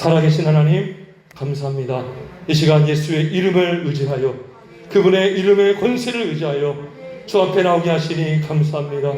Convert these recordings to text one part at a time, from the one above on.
살아계신 하나님 감사합니다. 이 시간 예수의 이름을 의지하여 그분의 이름의 권세를 의지하여 주 앞에 나오게 하시니 감사합니다.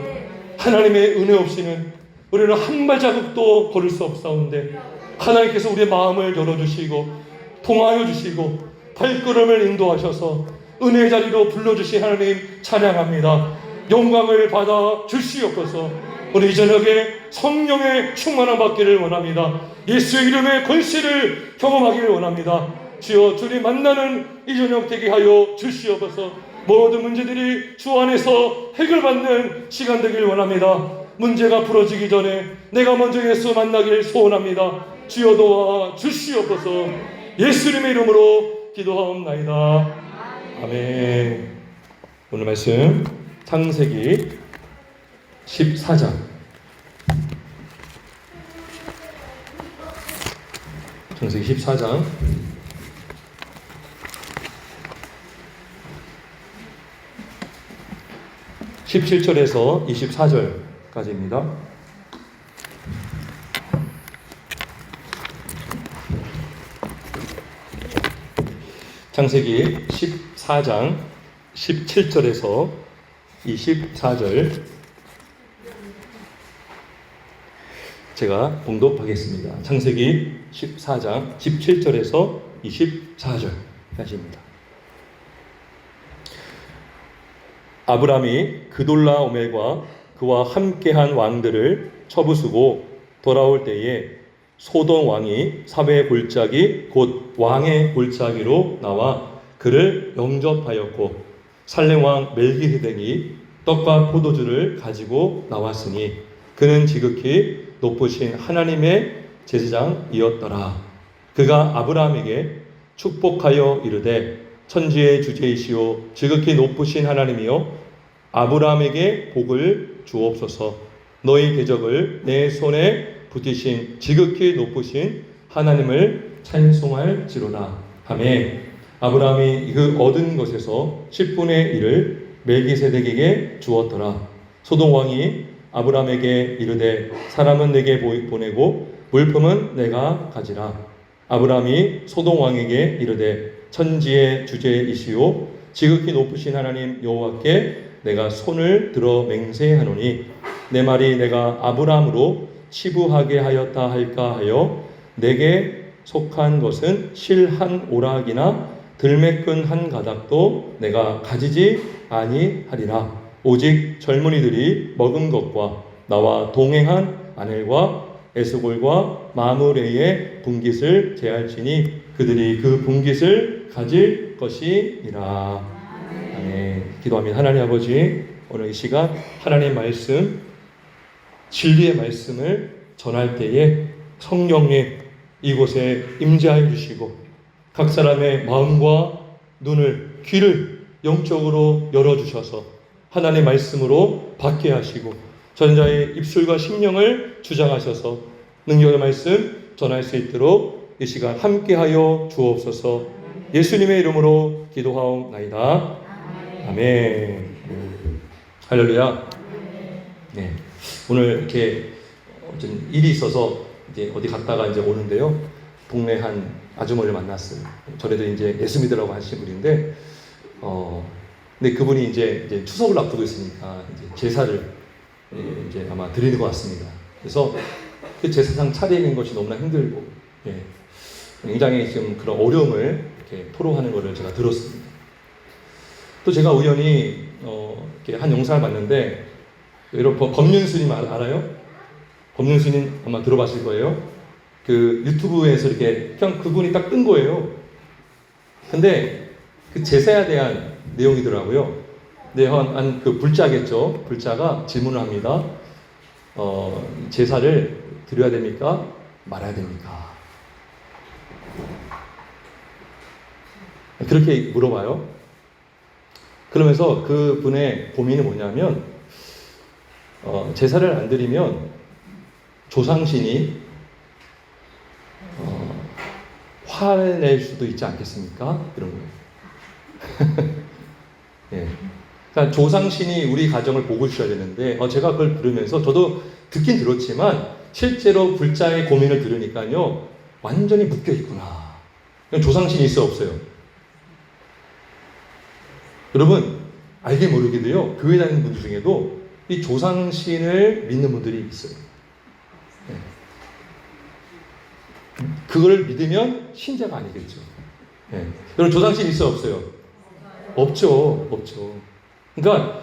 하나님의 은혜 없이는 우리는 한 발자국도 걸을 수 없사온데 하나님께서 우리의 마음을 열어주시고 통하여 주시고 발걸음을 인도하셔서 은혜의 자리로 불러주신 하나님 찬양합니다. 영광을 받아 주시옵소서. 우리 이 저녁에 성령의 충만함 받기를 원합니다. 예수의 이름의 권세를 경험하기를 원합니다. 주여 주님 만나는 이 저녁 되게 하여 주시옵소서. 모든 문제들이 주 안에서 해결받는 시간 되길 원합니다. 문제가 풀어지기 전에 내가 먼저 예수 만나기를 소원합니다. 주여 도와 주시옵소서. 예수님의 이름으로 기도하옵나이다. 아멘. 오늘 말씀 창세기 14장 창세기 14장 17절에서 24절까지입니다. 창세기 14장 17절에서 24절 제가 봉독하겠습니다. 창세기 14장 17절에서 24절까지입니다. 아브람이 그돌라오멜과 그와 함께한 왕들을 쳐부수고 돌아올 때에 소돔 왕이 사회 골짜기 곧 왕의 골짜기로 나와 그를 영접하였고 살렘 왕 멜기세덱이 떡과 포도주를 가지고 나왔으니 그는 지극히 높으신 하나님의 제사장이었더라. 그가 아브라함에게 축복하여 이르되 천지의 주제이시오 지극히 높으신 하나님이여 아브라함에게 복을 주옵소서. 너희 대적을 내 손에 붙이신 지극히 높으신 하나님을 찬송할지로다 하매 아브라함이 그 얻은 것에서 10분의 1을 멜기세덱에게 주었더라. 소돔 왕이 아브라함에게 이르되 사람은 내게 보내고 물품은 내가 가지라. 아브라함이 소돔 왕에게 이르되 천지의 주제이시오 지극히 높으신 하나님 여호와께 내가 손을 들어 맹세하노니 내 말이 내가 아브라함으로 치부하게 하였다 할까 하여 내게 속한 것은 실 한 오락이나 들매끈 한 가닥도 내가 가지지 아니하리라. 오직 젊은이들이 먹은 것과 나와 동행한 아넬과 에스골과 마므레의 분깃을 제할지니 그들이 그 분깃을 가질 것이니라. 아멘. 기도합니다. 하나님 아버지, 오늘 이 시간 하나님의 말씀, 진리의 말씀을 전할 때에 성령님 이곳에 임재하여 주시고 각 사람의 마음과 눈을, 귀를 영적으로 열어주셔서 하나님의 말씀으로 받게 하시고 전자의 입술과 심령을 주장하셔서 능력의 말씀 전할 수 있도록 이 시간 함께하여 주옵소서. 예수님의 이름으로 기도하옵나이다. 아멘. 할렐루야. 네. 오늘 이렇게 좀 일이 있어서 이제 어디 갔다가 이제 오는데요. 동네 한 아주머니를 만났어요. 전에도 이제 예수 믿으라고 하신 분인데, 근데 그분이 이제 추석을 앞두고 있으니까 이제 제사를 이제 아마 드리는 것 같습니다. 그래서 그 제사상 차리는 것이 너무나 힘들고, 예, 굉장히 지금 그런 어려움을 이렇게 토로하는 것을 제가 들었습니다. 또 제가 우연히 이렇게 한 영상을 봤는데, 여러분 법륜스님 알아요? 법륜스님 아마 들어봤을 거예요. 그 유튜브에서 이렇게 그냥 그분이 딱 뜬 거예요. 근데 그 제사에 대한 내용이더라고요. 근데 한 그 불자겠죠. 불자가 질문을 합니다. 제사를 드려야 됩니까? 말아야 됩니까? 그렇게 물어봐요. 그러면서 그 분의 고민이 뭐냐면, 제사를 안 드리면 조상신이 화를 낼 수도 있지 않겠습니까? 이런 거예요. 예. 그러니까 조상신이 우리 가정을 보고 주셔야 되는데, 제가 그걸 들으면서 저도 듣긴 들었지만 실제로 불자의 고민을 들으니까요, 완전히 묶여 있구나. 조상신이 있어요, 없어요? 여러분, 알게 모르게도요, 교회 다니는 분들 중에도 이 조상신을 믿는 분들이 있어요. 네. 그걸 믿으면 신자가 아니겠죠. 네. 여러분, 조상신 있어요, 없어요? 없죠, 없죠. 그러니까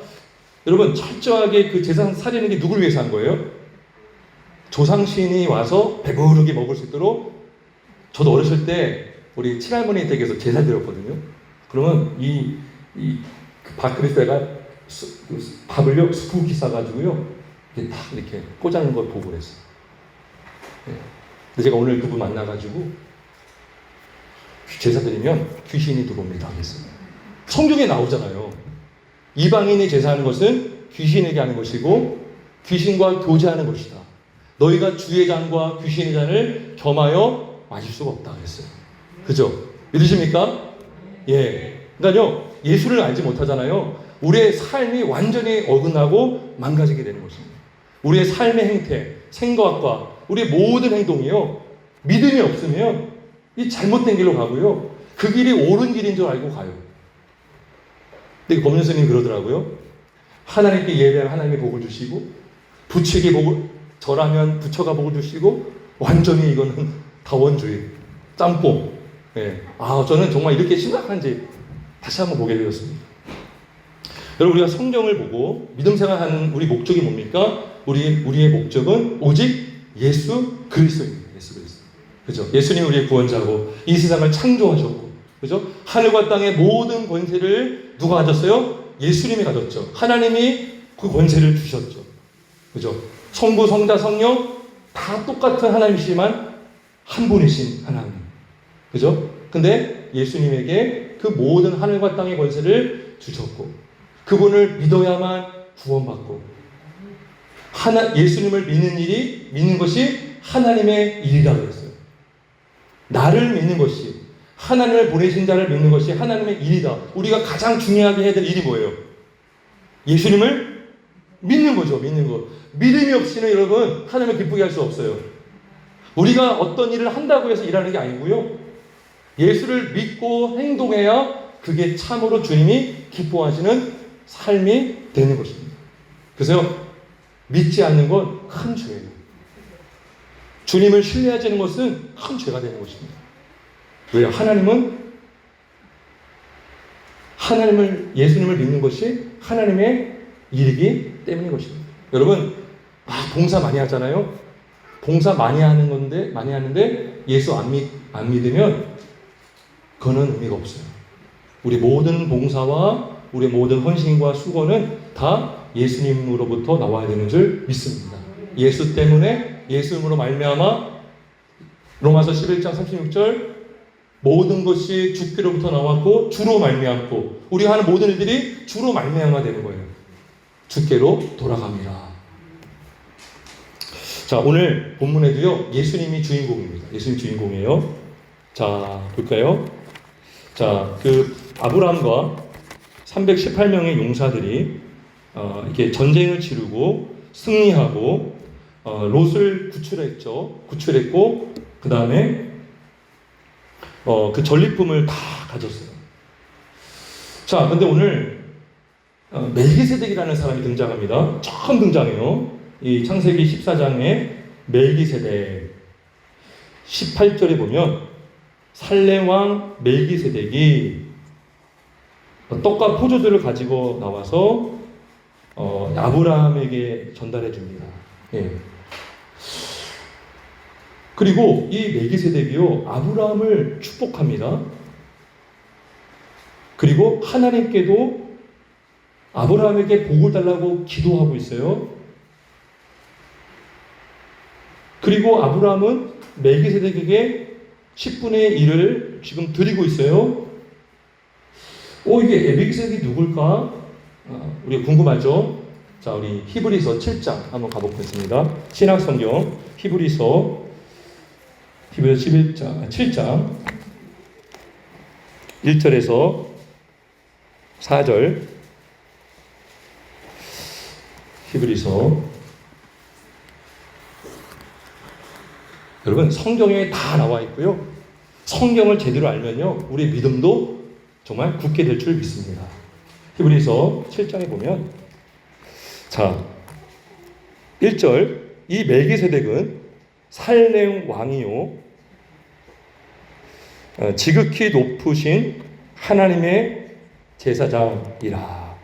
여러분, 철저하게 그 제사 살리는 게 누굴 위해서 한 거예요? 조상신이 와서 배부르게 먹을 수 있도록. 저도 어렸을 때 우리 친할머니 댁에서 제사 드렸거든요. 그러면 그 밥그릇에다가 밥을요 수북히 싸가지고요 이렇게 딱 이렇게 꽂아놓은 걸 보고 그랬어요. 네. 근데 제가 오늘 그분 만나가지고 제사 드리면 귀신이 들어옵니다 하겠어요. 성경에 나오잖아요. 이방인이 제사하는 것은 귀신에게 하는 것이고 귀신과 교제하는 것이다. 너희가 주의 잔과 귀신의 잔을 겸하여 마실 수가 없다 그랬어요. 그죠? 믿으십니까? 예. 그러니까요, 예수를 알지 못하잖아요. 우리의 삶이 완전히 어긋나고 망가지게 되는 것입니다. 우리의 삶의 행태, 생각과 우리의 모든 행동이요, 믿음이 없으면 이 잘못된 길로 가고요, 그 길이 옳은 길인 줄 알고 가요. 근데 법륜 스님이 그러더라고요. 하나님께 예배하면 하나님이 복을 주시고, 부처에게 복을 절하면 부처가 복을 주시고, 완전히 이거는 다원주의, 짬뽕. 예. 저는 정말 이렇게 심각한지 다시 한번 보게 되었습니다. 여러분, 우리가 성경을 보고 믿음 생활하는 우리 목적이 뭡니까? 우리의 목적은 오직 예수 그리스도입니다. 예수 그리스도. 그죠? 예수님이 우리의 구원자고 이 세상을 창조하셨고, 그죠? 하늘과 땅의 모든 권세를 누가 가졌어요? 예수님이 가졌죠. 하나님이 그 권세를 주셨죠. 그죠? 성부, 성자, 성령 다 똑같은 하나님이시지만 한 분이신 하나님. 그죠? 근데 예수님에게 그 모든 하늘과 땅의 권세를 주셨고, 그분을 믿어야만 구원받고, 예수님을 믿는 것이 하나님의 일이라고 그랬어요. 나를 믿는 것이, 하나님을 보내신 자를 믿는 것이 하나님의 일이다. 우리가 가장 중요하게 해야 될 일이 뭐예요? 예수님을 믿는 거죠. 믿는 것. 믿음이 없이는 여러분, 하나님을 기쁘게 할 수 없어요. 우리가 어떤 일을 한다고 해서 일하는 게 아니고요, 예수를 믿고 행동해야 그게 참으로 주님이 기뻐하시는 삶이 되는 것입니다. 그래서 믿지 않는 건 큰 죄예요. 주님을 신뢰하지 않는 것은 큰 죄가 되는 것입니다. 왜요? 예수님을 믿는 것이 하나님의 일이기 때문인 것입니다. 여러분, 봉사 많이 하잖아요. 봉사 많이 하는데 예수 안 믿으면 그거는 의미가 없어요. 우리 모든 봉사와 우리 모든 헌신과 수고는 다 예수님으로부터 나와야 되는 줄 믿습니다. 예수 때문에, 예수님으로 말미암아, 로마서 11장 36절, 모든 것이 주께로부터 나왔고 주로 말미암고, 우리가 하는 모든 일들이 주로 말미암아 되는 거예요. 주께로 돌아갑니다. 자, 오늘 본문에도요, 예수님이 주인공입니다. 예수님 주인공이에요. 자, 볼까요? 자, 그 아브라함과 318명의 용사들이 이렇게 전쟁을 치르고 승리하고 롯을 구출했고, 그 다음에 그 전리품을 다 가졌어요. 자, 근데 오늘 멜기세덱이라는 사람이 등장합니다. 처음 등장해요. 이 창세기 14장에 멜기세덱 18절에 보면 살렘왕 멜기세덱이 떡과 포도주를 가지고 나와서 아브라함에게 전달해 줍니다. 예. 그리고 이 멜기세덱이요, 아브라함을 축복합니다. 그리고 하나님께도 아브라함에게 복을 달라고 기도하고 있어요. 그리고 아브라함은 멜기세덱에게 10분의 1을 지금 드리고 있어요. 이게 멜기세덱이 누굴까? 우리가 궁금하죠? 자, 우리 히브리서 7장 한번 가보겠습니다. 신학성경 히브리서 7장 1절에서 4절. 히브리서, 여러분 성경에 다 나와 있고요. 성경을 제대로 알면요, 우리 믿음도 정말 굳게 될 줄 믿습니다. 히브리서 7장에 보면, 자 1절, 이 멜기세덱은 살렘 왕이요 지극히 높으신 하나님의 제사장이라.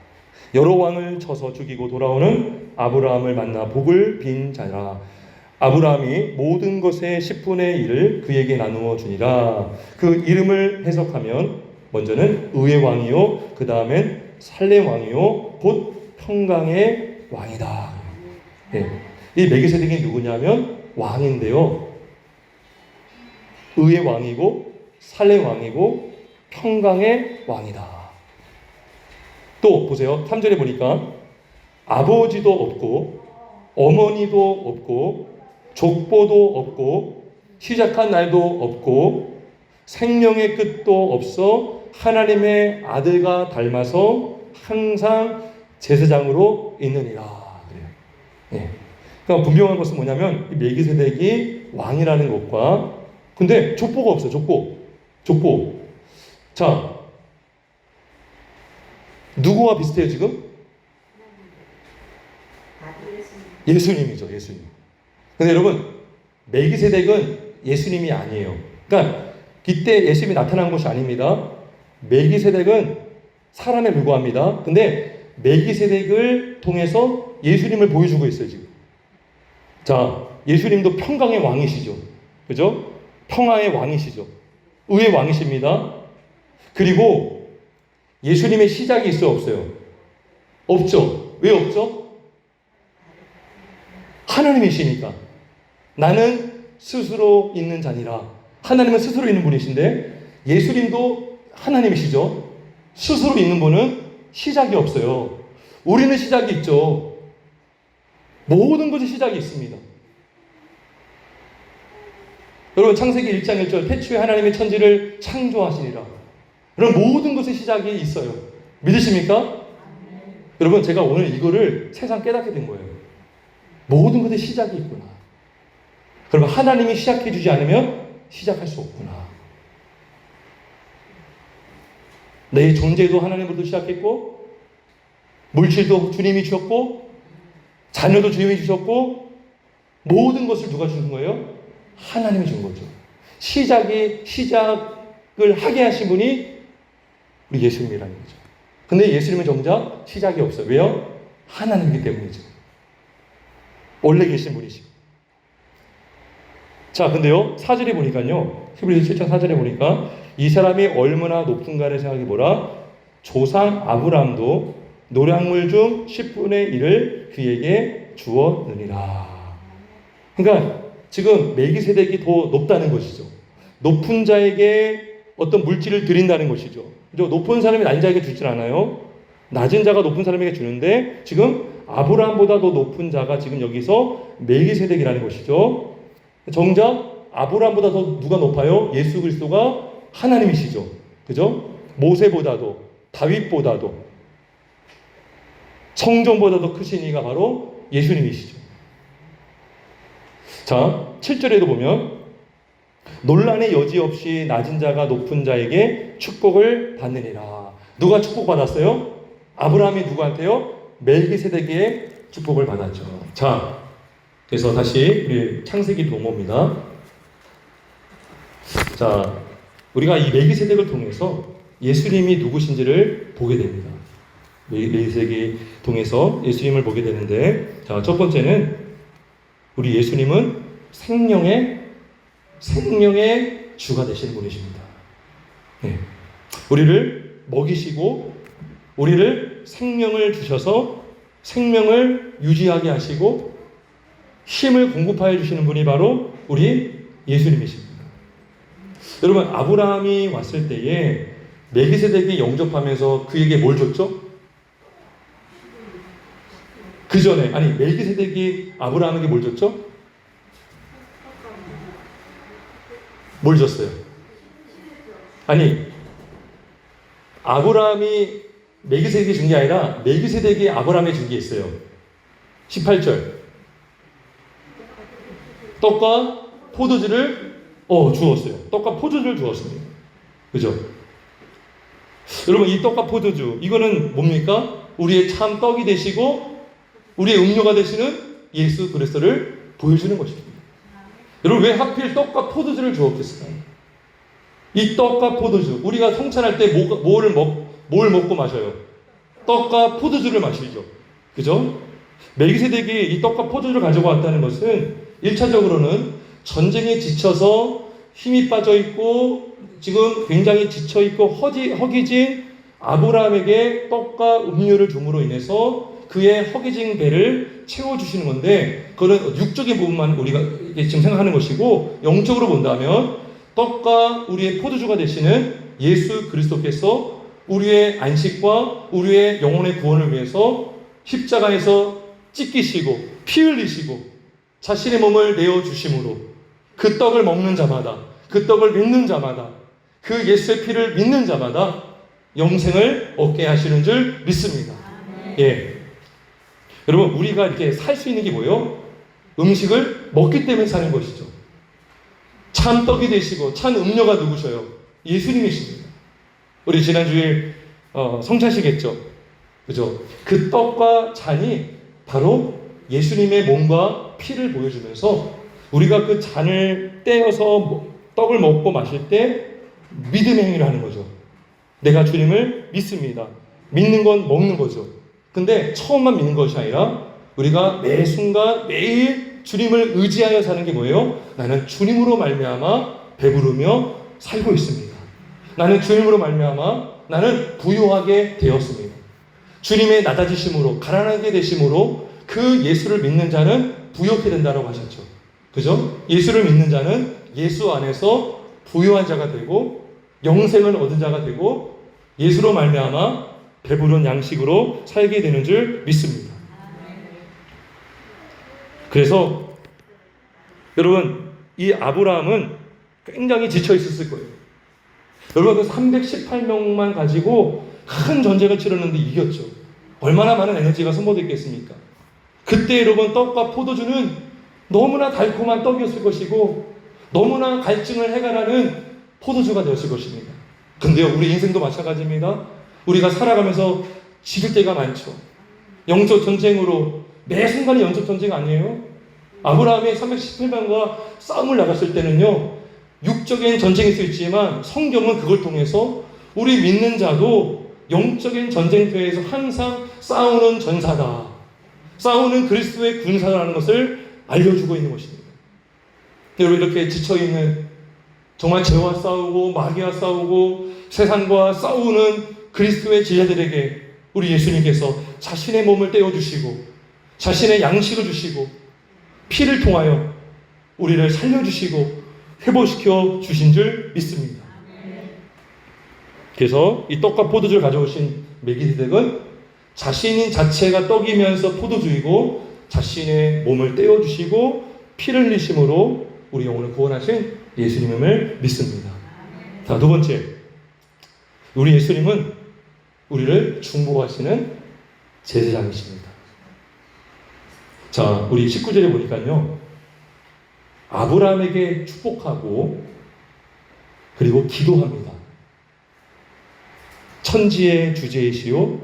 여러 왕을 쳐서 죽이고 돌아오는 아브라함을 만나 복을 빈 자라. 아브라함이 모든 것의 10분의 1을 그에게 나누어 주니라. 그 이름을 해석하면 먼저는 의의 왕이요, 그 다음엔 살렘 왕이요, 곧 평강의 왕이다. 예. 이 멜기세덱이 누구냐면 왕인데요, 의의 왕이고 살렘 왕이고 평강의 왕이다. 또 보세요. 3절에 보니까 아버지도 없고 어머니도 없고 족보도 없고 시작한 날도 없고 생명의 끝도 없어 하나님의 아들과 닮아서 항상 제사장으로 있느니라. 그래요. 네. 그러니까 분명한 것은 뭐냐면 이 멜기세덱이 왕이라는 것과, 근데 족보가 없어요. 족보. 자, 누구와 비슷해요 지금? 예수님이죠. 예수님. 근데 여러분 멜기세덱은 예수님이 아니에요. 그러니까 이때 예수님이 나타난 것이 아닙니다. 멜기세덱은 사람에 불과합니다. 근데 멜기세덱을 통해서 예수님을 보여주고 있어요 지금. 자, 예수님도 평강의 왕이시죠. 그죠? 평화의 왕이시죠. 의의 왕이십니다. 그리고 예수님의 시작이 있어요, 없어요? 없죠. 왜 없죠? 하나님이시니까. 나는 스스로 있는 자니라. 하나님은 스스로 있는 분이신데 예수님도 하나님이시죠. 스스로 있는 분은 시작이 없어요. 우리는 시작이 있죠. 모든 것이 시작이 있습니다. 여러분 창세기 1장 1절, 태초에 하나님의 천지를 창조하시니라. 여러분 모든 것의 시작이 있어요. 믿으십니까? 여러분 제가 오늘 이거를 세상 깨닫게 된 거예요. 모든 것의 시작이 있구나. 그러면 하나님이 시작해 주지 않으면 시작할 수 없구나. 내 존재도 하나님으로부터 시작했고, 물질도 주님이 주셨고, 자녀도 주님이 주셨고, 모든 것을 누가 주신 거예요? 하나님이 준 거죠. 시작을 하게 하신 분이 우리 예수님이라는 거죠. 근데 예수님은 정작 시작이 없어요. 왜요? 하나님이기 때문이죠. 원래 계신 분이시고. 자, 근데요, 4절에 보니까요, 히브리서 7장 4절에 보니까 이 사람이 얼마나 높은가를 생각해 보라. 조상 아브라함도 노량물 중 10분의 1을 그에게 주었느니라. 그러니까 지금 멜기세덱이 더 높다는 것이죠. 높은 자에게 어떤 물질을 드린다는 것이죠. 높은 사람이 낮은 자에게 주질 않아요. 낮은 자가 높은 사람에게 주는데 지금 아브라함보다 더 높은 자가 지금 여기서 멜기세덱이라는 것이죠. 정작 아브라함보다 더 누가 높아요? 예수 그리스도가 하나님이시죠. 그죠? 모세보다도, 다윗보다도, 성전보다도 크신 이가 바로 예수님이시죠. 자, 7절에도 보면 논란의 여지 없이 낮은 자가 높은 자에게 축복을 받느니라. 누가 축복받았어요? 아브라함이 누구한테요? 멜기세덱의 축복을 받았죠. 자, 그래서 다시 우리 창세기 도모입니다. 자, 우리가 이 멜기세덱을 통해서 예수님이 누구신지를 보게 됩니다. 멜기세덱이 통해서 예수님을 보게 되는데, 자, 첫 번째는 우리 예수님은 생명의 주가 되시는 분이십니다. 네. 우리를 먹이시고 우리를 생명을 주셔서 생명을 유지하게 하시고 힘을 공급하여 주시는 분이 바로 우리 예수님이십니다. 여러분, 아브라함이 왔을 때에 멜기세덱이 영접하면서 그에게 뭘 줬죠? 그 전에, 아니, 멜기세덱이 아브라함에게 뭘 줬죠? 뭘 줬어요? 아니, 아브라함이 멜기세덱이 준 게 아니라 멜기세덱이 아브라함에 준 게 있어요. 18절. 떡과 포도주를 주었어요. 떡과 포도주를 주었습니다. 그죠? 여러분, 이 떡과 포도주, 이거는 뭡니까? 우리의 참 떡이 되시고 우리의 음료가 되시는 예수 그리스도를 보여주는 것입니다. 여러분, 왜 하필 떡과 포도주를 주었겠어요? 이 떡과 포도주, 우리가 성찬할 때 뭘 먹고 마셔요? 떡과 포도주를 마시죠. 그죠? 멜기세덱이 이 떡과 포도주를 가지고 왔다는 것은 1차적으로는 전쟁에 지쳐서 힘이 빠져 있고 지금 굉장히 지쳐 있고 허기진 아브라함에게 떡과 음료를 줌으로 인해서 그의 허기진 배를 채워주시는 건데, 그런 육적인 부분만 우리가 지금 생각하는 것이고, 영적으로 본다면 떡과 우리의 포도주가 되시는 예수 그리스도께서 우리의 안식과 우리의 영혼의 구원을 위해서 십자가에서 찢기시고 피 흘리시고 자신의 몸을 내어주심으로 그 떡을 먹는 자마다, 그 떡을 믿는 자마다, 그 예수의 피를 믿는 자마다 영생을 얻게 하시는 줄 믿습니다. 예. 여러분, 우리가 이렇게 살 수 있는 게 뭐예요? 음식을 먹기 때문에 사는 것이죠. 참 떡이 되시고 참 음료가 누구셔요? 예수님이십니다. 우리 지난주에 성찬식했죠. 그죠? 그 떡과 잔이 바로 예수님의 몸과 피를 보여주면서 우리가 그 잔을 떼어서 떡을 먹고 마실 때 믿음의 행위를 하는 거죠. 내가 주님을 믿습니다. 믿는 건 먹는 거죠. 근데 처음만 믿는 것이 아니라 우리가 매 순간 매일 주님을 의지하여 사는 게 뭐예요? 나는 주님으로 말미암아 배부르며 살고 있습니다. 나는 주님으로 말미암아 나는 부유하게 되었습니다. 주님의 낮아지심으로, 가난하게 되심으로 그 예수를 믿는 자는 부유하게 된다고 하셨죠. 그죠? 예수를 믿는 자는 예수 안에서 부유한 자가 되고 영생을 얻은 자가 되고 예수로 말미암아 배부른 양식으로 살게 되는 줄 믿습니다. 그래서 여러분, 이 아브라함은 굉장히 지쳐 있었을 거예요. 여러분, 그 318명만 가지고 큰 전쟁을 치렀는데 이겼죠. 얼마나 많은 에너지가 소모됐겠습니까? 그때 여러분, 떡과 포도주는 너무나 달콤한 떡이었을 것이고 너무나 갈증을 해결하는 포도주가 되었을 것입니다. 근데요, 우리 인생도 마찬가지입니다. 우리가 살아가면서 지를 때가 많죠. 영적 전쟁으로 매 순간이 영적 전쟁 아니에요? 아브라함이 318명과 싸움을 나갔을 때는요, 육적인 전쟁일 수 있지만 성경은 그걸 통해서 우리 믿는 자도 영적인 전쟁터에서 항상 싸우는 전사다, 싸우는 그리스도의 군사라는 것을 알려주고 있는 것입니다. 여러분, 이렇게 지쳐있는, 정말 죄와 싸우고 마귀와 싸우고 세상과 싸우는 그리스도의 제자들에게 우리 예수님께서 자신의 몸을 떼어주시고 자신의 양식을 주시고 피를 통하여 우리를 살려주시고 회복시켜 주신 줄 믿습니다. 그래서 이 떡과 포도주를 가져오신 멜기세덱은 자신이 자체가 떡이면서 포도주이고 자신의 몸을 떼어주시고 피를 흘리심으로 우리 영혼을 구원하신 예수님을 믿습니다. 자, 두 번째, 우리 예수님은 우리를 중보하시는 제사장이십니다. 자, 우리 19절에 보니까요, 아브라함에게 축복하고 그리고 기도합니다. 천지의 주제이시오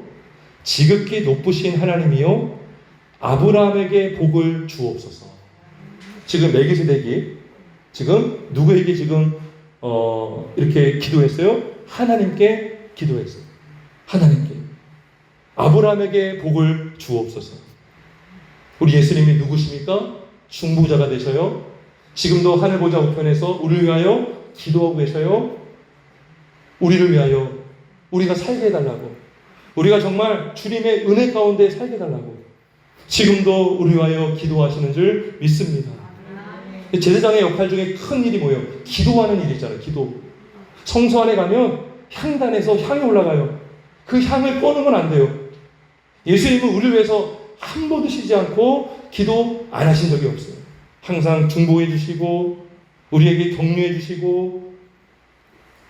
지극히 높으신 하나님이요 아브라함에게 복을 주옵소서. 지금 멜기세덱이 지금 누구에게 지금 이렇게 기도했어요? 하나님께 기도했어요. 하나님께 아브라함에게 복을 주옵소서. 우리 예수님이 누구십니까? 중보자가 되셔요. 지금도 하늘 보좌 우편에서 우리를 위하여 기도하고 계셔요. 우리를 위하여 우리가 살게 해달라고, 우리가 정말 주님의 은혜 가운데 살게 해달라고 지금도 우리 위하여 기도하시는 줄 믿습니다. 제사장의 역할 중에 큰 일이 뭐예요? 기도하는 일이잖아요. 기도. 성소 안에 가면 향단에서 향이 올라가요. 그 향을 꺼내면 안 돼요. 예수님은 우리를 위해서 한 번도 쉬지 않고 기도 안 하신 적이 없어요. 항상 중보해 주시고 우리에게 격려해 주시고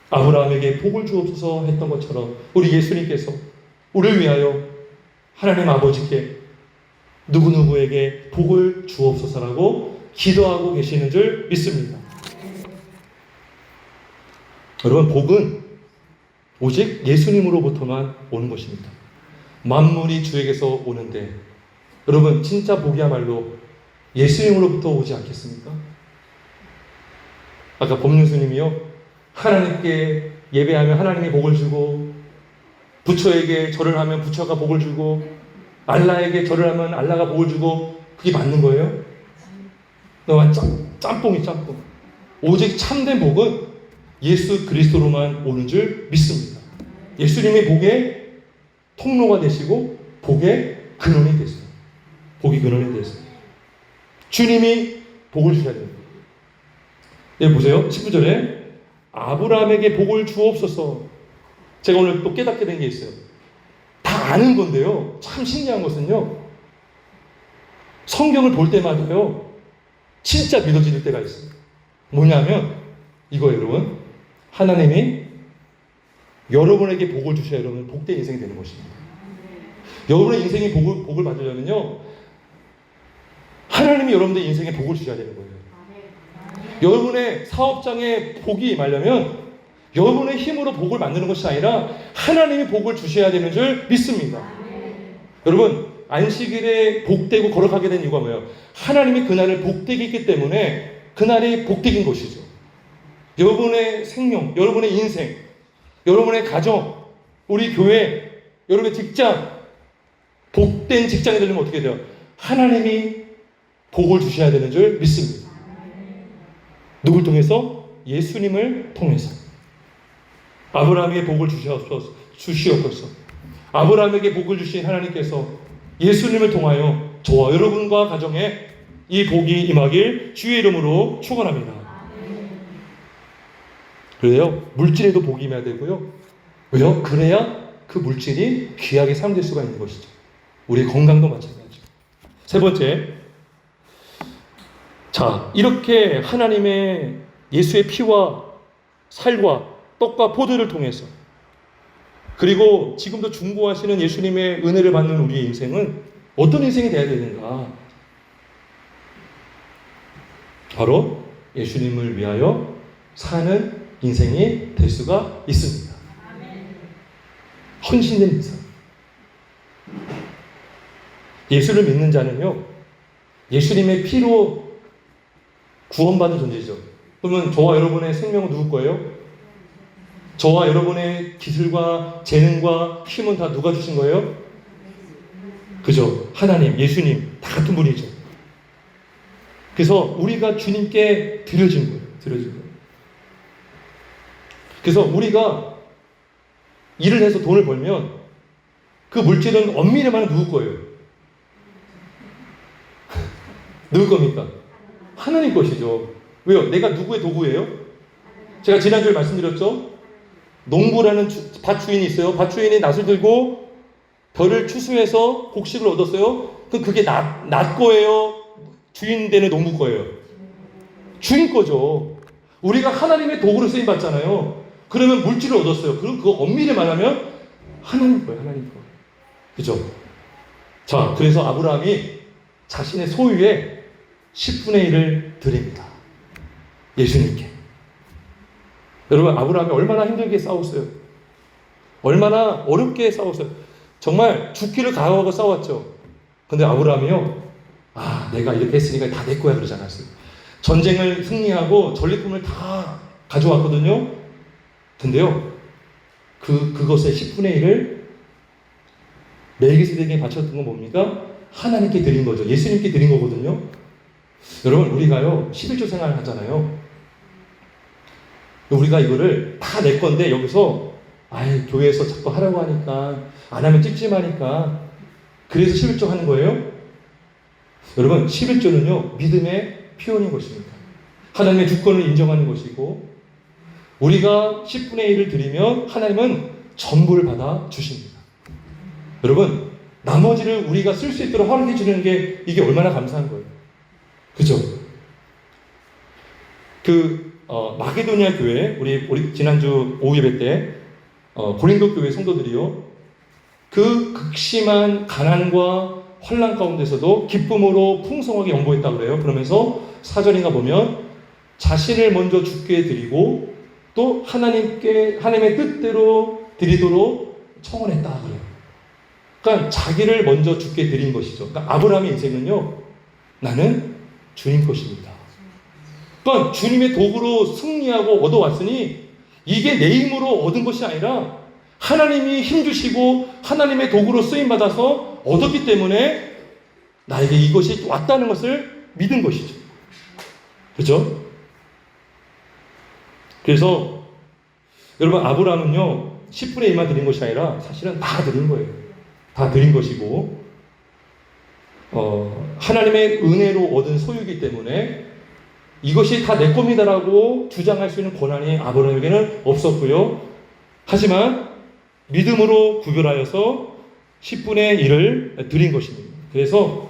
아브라함에게 복을 주옵소서 했던 것처럼 우리 예수님께서 우리를 위하여 하나님 아버지께 누구누구에게 복을 주옵소서라고 기도하고 계시는 줄 믿습니다. 여러분, 복은 오직 예수님으로부터만 오는 것입니다. 만물이 주에게서 오는데 여러분, 진짜 복이야말로 예수님으로부터 오지 않겠습니까? 아까 법륜스님이요, 하나님께 예배하면 하나님이 복을 주고, 부처에게 절을 하면 부처가 복을 주고, 알라에게 절을 하면 알라가 복을 주고, 그게 맞는 거예요? 너무 짬뽕이 짬뽕. 오직 참된 복은 예수 그리스도로만 오는 줄 믿습니다. 예수님이 복의 통로가 되시고 복의 근원이 되세요. 복의 근원이 되세요. 주님이 복을 주셔야 됩니다. 여기 보세요. 19절에 아브라함에게 복을 주옵소서. 제가 오늘 또 깨닫게 된 게 있어요. 다 아는 건데요, 참 신기한 것은요, 성경을 볼 때마다요 진짜 믿어질 때가 있어요. 뭐냐면 이거예요. 여러분, 하나님이 여러분에게 복을 주셔야 여러분 복된 인생이 되는 것입니다. 여러분의 인생에 복을 받으려면요, 하나님이 여러분의 인생에 복을 주셔야 되는 거예요. 여러분의 사업장에 복이 임하려면 여러분의 힘으로 복을 만드는 것이 아니라 하나님이 복을 주셔야 되는 줄 믿습니다. 여러분, 안식일에 복되고 거룩하게 된 이유가 뭐예요? 하나님이 그날을 복되게 했기 때문에 그날이 복되긴 것이죠. 여러분의 생명, 여러분의 인생, 여러분의 가정, 우리 교회, 여러분의 직장, 복된 직장이 되려면 어떻게 돼요? 하나님이 복을 주셔야 되는 줄 믿습니다. 누굴 통해서? 예수님을 통해서. 아브라함에게 복을 주시옵소서. 아브라함에게 복을 주신 하나님께서 예수님을 통하여 저와 여러분과 가정에 이 복이 임하길 주의 이름으로 축원합니다. 그래요, 물질에도 복이 임해야 되고요. 왜요? 그래야 그 물질이 귀하게 사용될 수가 있는 것이죠. 우리 건강도 마찬가지죠. 세 번째, 자, 이렇게 하나님의 예수의 피와 살과 떡과 포도를 통해서, 그리고 지금도 중보하시는 예수님의 은혜를 받는 우리의 인생은 어떤 인생이 되어야 되는가? 바로 예수님을 위하여 사는 인생이 될 수가 있습니다. 헌신된 인생. 예수를 믿는 자는요, 예수님의 피로 구원받는 존재죠. 그러면 저와 여러분의 생명은 누구 거예요? 저와 여러분의 기술과 재능과 힘은 다 누가 주신 거예요? 그죠? 하나님, 예수님, 다 같은 분이죠. 그래서 우리가 주님께 드려진 거예요. 드려진 거예요. 그래서 우리가 일을 해서 돈을 벌면 그 물질은 엄밀히 말하면 누구 거예요? 누구 겁니까? 하나님 것이죠. 왜요? 내가 누구의 도구예요? 제가 지난주에 말씀드렸죠? 농부라는 밭 주인이 있어요. 밭 주인이 낫을 들고 벼를 추수해서 곡식을 얻었어요. 그럼 그게 낫 거예요? 주인 되는 농부 거예요? 주인 거죠. 우리가 하나님의 도구로 쓰임 받잖아요. 그러면 물질을 얻었어요. 그럼 그거 엄밀히 말하면 하나님 거예요. 하나님 거. 그죠? 자, 그래서 아브라함이 자신의 소유의 10분의 1을 드립니다. 예수님께. 여러분, 아브라함이 얼마나 힘들게 싸웠어요. 얼마나 어렵게 싸웠어요. 정말 죽기를 각오하고 싸웠죠. 근데 아브라함이요, 내가 이렇게 했으니까 다 내 거야 그러지 않았어요. 전쟁을 승리하고 전리품을 다 가져왔거든요. 근데요, 그것의 10분의 1을 멜기세덱에게 바쳤던 건 뭡니까? 하나님께 드린 거죠. 예수님께 드린 거거든요. 여러분, 우리가요 11조 생활을 하잖아요. 우리가 이거를 다 내 건데 여기서 교회에서 자꾸 하라고 하니까 안 하면 찝찝하니까 그래서 11조 하는 거예요? 여러분, 11조는요 믿음의 표현인 것입니다. 하나님의 주권을 인정하는 것이고, 우리가 10분의 1을 드리면 하나님은 전부를 받아 주십니다. 여러분, 나머지를 우리가 쓸 수 있도록 허락해 주는 게 이게 얼마나 감사한 거예요. 그죠? 마게도니아 교회, 우리 지난주 오후 예배 때 고린도 교회 성도들이요, 그 극심한 가난과 환난 가운데서도 기쁨으로 풍성하게 연보했다고 그래요. 그러면서 4절인가 보면 자신을 먼저 주께 드리고 또 하나님의 뜻대로 드리도록 청원했다 그래요. 그러니까 자기를 먼저 주께 드린 것이죠. 그러니까 아브라함의 인생은요, 나는 주님 것입니다. 그러니까 주님의 도구로 승리하고 얻어왔으니 이게 내 힘으로 얻은 것이 아니라 하나님이 힘주시고 하나님의 도구로 쓰임받아서 얻었기 때문에 나에게 이것이 왔다는 것을 믿은 것이죠. 그렇죠? 그래서 여러분, 아브라함은요 10분의 1만 드린 것이 아니라 사실은 다 드린 거예요. 다 드린 것이고 하나님의 은혜로 얻은 소유이기 때문에 이것이 다 내 겁니다라고 주장할 수 있는 권한이 아브라함에게는 없었고요. 하지만 믿음으로 구별하여서 10분의 1을 드린 것입니다. 그래서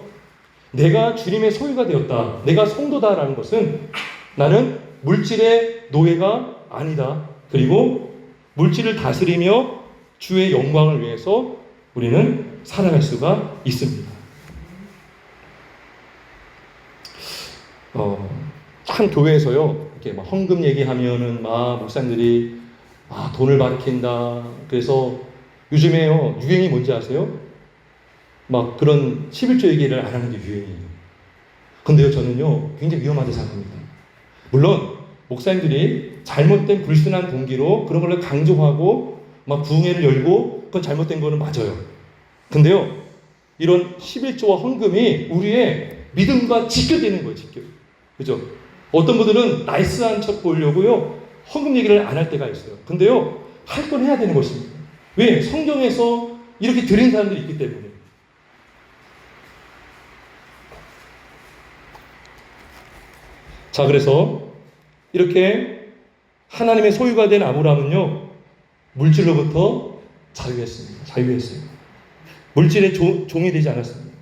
내가 주님의 소유가 되었다, 내가 성도다라는 것은 나는 물질의 노예가 아니다. 그리고 물질을 다스리며 주의 영광을 위해서 우리는 살아갈 수가 있습니다. 한 교회에서요, 이렇게 막 헌금 얘기하면은 막 목사님들이 돈을 밝힌다. 그래서 요즘에요, 유행이 뭔지 아세요? 막 그런 11조 얘기를 안 하는 게 유행이에요. 근데요, 저는요, 굉장히 위험하다고 생각합니다. 물론, 목사님들이 잘못된 불순한 동기로 그런 걸 강조하고 막 부흥회를 열고 그건 잘못된 거는 맞아요. 근데요, 이런 11조와 헌금이 우리의 믿음과 직결되는 거예요, 직결. 그죠? 어떤 분들은 나이스한 척 보려고요, 헌금 얘기를 안 할 때가 있어요. 근데요, 할 건 해야 되는 것입니다. 왜? 성경에서 이렇게 드린 사람들이 있기 때문에. 자, 그래서 이렇게 하나님의 소유가 된 아브라함은요, 물질로부터 자유했습니다. 자유했어요. 물질의 종이 되지 않았습니다.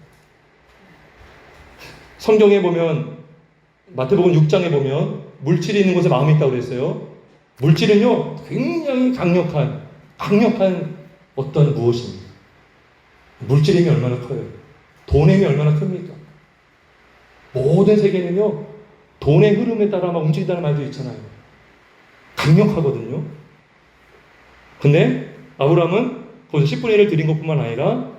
성경에 보면, 마태복음 6장에 보면 물질이 있는 곳에 마음이 있다고 그랬어요. 물질은요, 굉장히 강력한 어떤 무엇입니다. 물질의 힘이 얼마나 커요? 돈의 힘이 얼마나 큽니까? 모든 세계는요, 돈의 흐름에 따라 막 움직인다는 말도 있잖아요. 강력하거든요. 근데 아브라함은 거기서 10분의 1을 드린 것뿐만 아니라,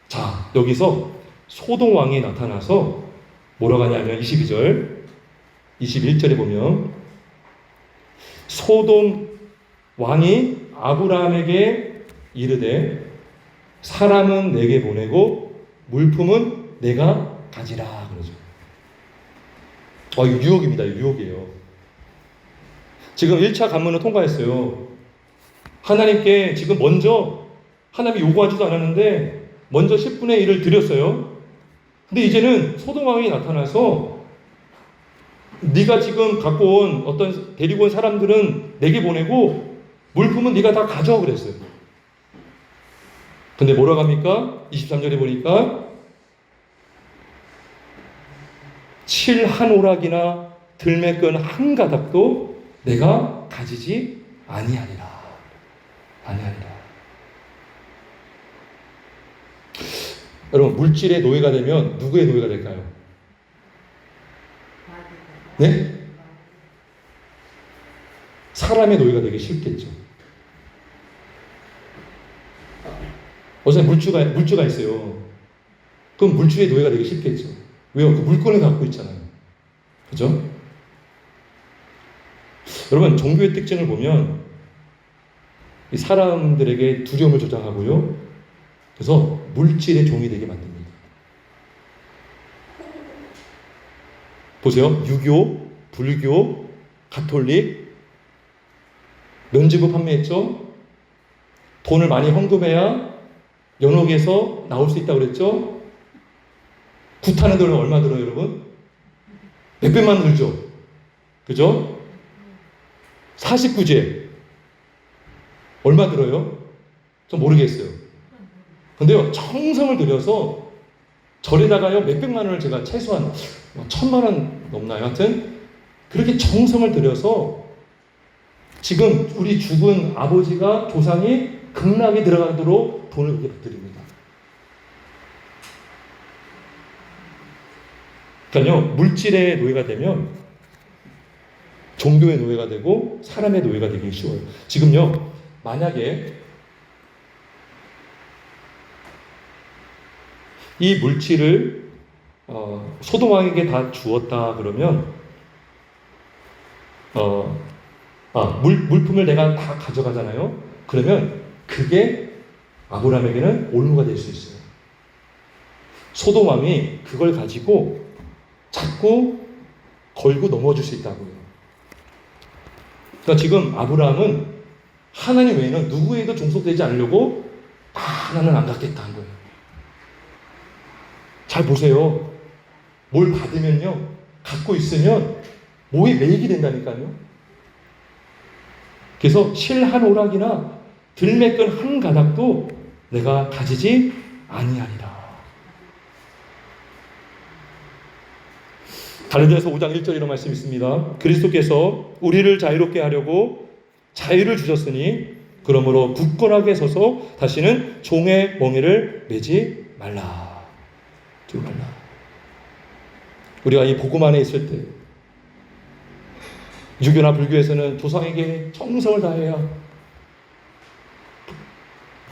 자, 여기서 소돔 왕이 나타나서 뭐라고 하냐면 22절, 21절에 보면 소돔 왕이 아브라함에게 이르되 사람은 내게 보내고 물품은 내가 가지라 그러죠. 이거 유혹입니다. 유혹이에요. 지금 1차 관문을 통과했어요. 하나님께 지금 먼저 하나님이 요구하지도 않았는데 먼저 10분의 1을 드렸어요. 근데 이제는 소돔 왕이 나타나서 네가 지금 갖고 온 어떤 데리고 온 사람들은 내게 보내고 물품은 네가 다 가져와 그랬어요. 근데 뭐라고 합니까? 23절에 보니까 7 한 오락이나 들매끈 한 가닥도 내가 가지지 아니하리라. 여러분, 물질의 노예가 되면 누구의 노예가 될까요? 네? 사람의 노예가 되기 쉽겠죠. 어제 물주가 있어요. 그럼 물주의 노예가 되기 쉽겠죠. 왜요? 그 물건을 갖고 있잖아요. 그죠? 여러분, 종교의 특징을 보면 이 사람들에게 두려움을 조장하고요. 그래서 물질의 종이 되게 만듭니다. 보세요. 유교, 불교, 가톨릭, 면죄부 판매했죠? 돈을 많이 헌금해야 연옥에서 나올 수 있다고 그랬죠? 굿하는 돈은 얼마 들어요, 여러분? 몇백만 들죠? 그죠? 49제. 얼마 들어요? 전 모르겠어요. 근데요, 정성을 들여서 절에다가요, 몇백만 원을 제가 최소한 1,000만 원 넘나요? 하여튼, 그렇게 정성을 들여서 지금 우리 죽은 아버지가 조상이 극락에 들어가도록 돈을 그렇게 드립니다. 그러니까요, 물질의 노예가 되면 종교의 노예가 되고 사람의 노예가 되기 쉬워요. 지금요, 만약에 이 물질을 소돔 왕에게 다 주었다 그러면 물품을 내가 다 가져가잖아요. 그러면 그게 아브라함에게는 올무가 될 수 있어요. 소돔 왕이 그걸 가지고 자꾸 걸고 넘어질 수 있다고요. 그러니까 지금 아브라함은 하나님 외에는 누구에도 종속되지 않으려고 나는 안 갖겠다 한 거예요. 잘 보세요. 뭘 받으면요, 갖고 있으면 뭐에 매이게 된다니까요. 그래서 실 한 오락이나 들매끈 한 가닥도 내가 가지지 아니하리라. 갈라디아서 5장 1절 이런 말씀이 있습니다. 그리스도께서 우리를 자유롭게 하려고 자유를 주셨으니 그러므로 굳건하게 서서 다시는 종의 멍에를 매지 말라. 두지 말라. 우리가 이 복음 안에 있을 때 유교나 불교에서는 조상에게 정성을 다해야,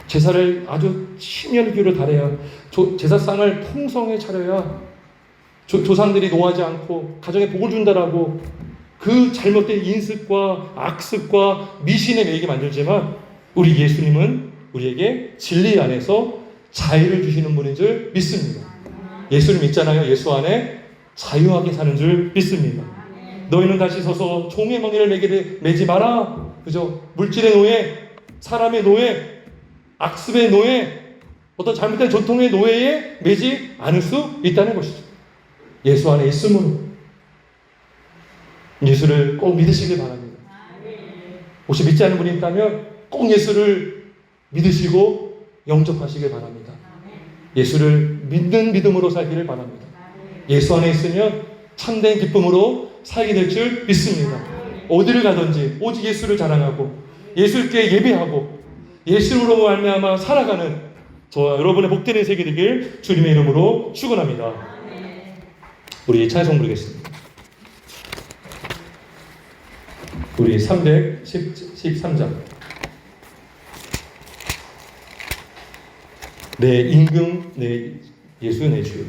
제사를 아주 신열기로 다해야, 제사상을 통성에 차려야 조상들이 노하지 않고 가정에 복을 준다라고 그 잘못된 인습과 악습과 미신에 매이게 만들지만, 우리 예수님은 우리에게 진리 안에서 자유를 주시는 분인 줄 믿습니다. 예수를 믿잖아요. 예수 안에 자유하게 사는 줄 믿습니다. 너희는 다시 서서 종의 멍에를 매지 마라. 그죠? 물질의 노예, 사람의 노예, 악습의 노예, 어떤 잘못된 전통의 노예에 매지 않을 수 있다는 것이죠. 예수 안에 있음으로 예수를 꼭 믿으시길 바랍니다. 혹시 믿지 않는 분이 있다면 꼭 예수를 믿으시고 영접하시길 바랍니다. 예수를 믿는 믿음으로 살기를 바랍니다. 예수 안에 있으면 참된 기쁨으로 살게 될 줄 믿습니다. 어디를 가든지 오직 예수를 자랑하고 예수께 예배하고 예수로 말미암아 살아가는 저와 여러분의 복된 인생이 되길 주님의 이름으로 축원합니다. 우리 찬송 부르겠습니다. 우리 313장. 내 임금 내 예수 내 주.